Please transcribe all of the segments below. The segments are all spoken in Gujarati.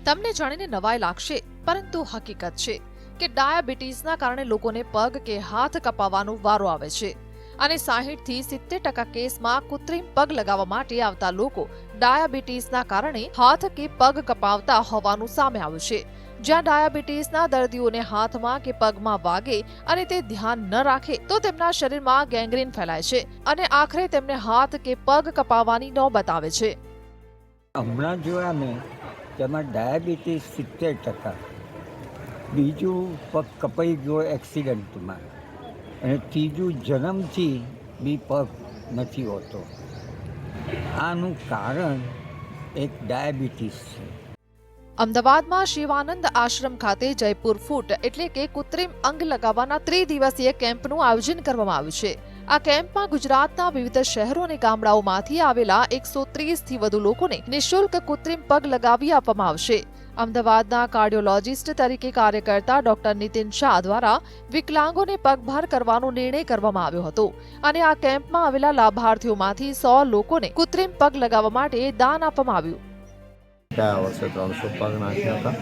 તમને જાણીને નવાઈ લાગશે, પરંતુ હકીકત છે કે ડાયાબિટીસના કારણે લોકોને પગ કે હાથ કપાવવાનો વારો આવે છે અને 60 થી 70% કેસમાં કૃત્રિમ પગ લગાવવા માટે આવતા લોકો ડાયાબિટીસના કારણે હાથ કે પગ કપાવતા હોવાનું સામે આવ્યું છે। જ્યાં ડાયાબિટીસના દર્દીઓને હાથમાં કે પગમાં વાગે અને તે ધ્યાન ન રાખે તો તેમના શરીરમાં ગેંગ્રીન ફેલાય છે અને આખરે તેમને હાથ કે પગ કપાવવાની નોબત આવે છે। હમણાં જોયા મેં તેમાં ડાયાબિટીસ 70%, બીજું પગ કપાઈ ગયો એક્સિડન્ટમાં, અને ત્રીજું જન્મથી બી પગ નથી હોતો। આનું કારણ એક ડાયાબિટીસ છે। અમદાવાદમાં શિવાનંદ આશ્રમ ખાતે જયપુર ફૂટ એટલે કે કૃત્રિમ અંગ લગાવવાના ત્રિદિવસીય કેમ્પનું આયોજન કરવામાં આવ્યું છે। આ કેમ્પમાં ગુજરાતના વિવિધ શહેરો અને ગામડાઓમાંથી આવેલા 130 થી વધુ લોકોને નિઃશુલ્ક કૃત્રિમ પગ લગાવી આપવામાં આવશે। અમદાવાદના કાર્ડિયોલોજિસ્ટ તરીકે કાર્ય કરતા ડોક્ટર નીતિન શાહ દ્વારા વિકલાંગોને પગભાર કરવાનો નિર્ણય કરવામાં આવ્યો હતો અને આ કેમ્પમાં આવેલા લાભાર્થીઓમાંથી 100 લોકોને કૃત્રિમ પગ લગાવવા માટે દાન આપવામાં આવ્યું। ગયા વર્ષે 300 પગ નાખ્યા હતા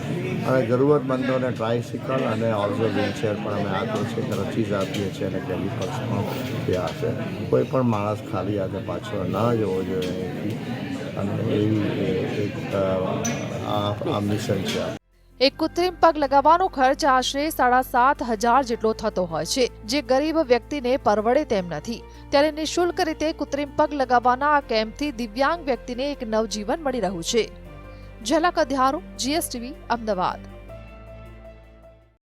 અને જરૂરતમંદોને ટ્રાયસિકલ અને ઓલ્સો વ્હીલચેર પણ અમે આપીએ છીએ, ક્રચીસ આપીએ છીએ અને કેલિપર્સ પણ ત્યાં છે। કોઈ પણ માણસ ખાલી હાથે પાછો ન જવો જોઈએ અહીંથી, અને એવી એક આ મિશન છે। એક કૃત્રિમ પગ લગાવવાનો ખર્ચ આશરે 7,500 જેટલો થતો હોય છે, જે ગરીબ વ્યક્તિને પરવડે તેમ નથી। ત્યારે નિઃશુલ્ક રીતે કૃત્રિમ પગ લગાવવાના આ કેમ્પથી દિવ્યાંગ વ્યક્તિને એક નવજીવન મળી રહ્યું છે। ઝલક અધ્યારો, GSTV, અમદાવાદ।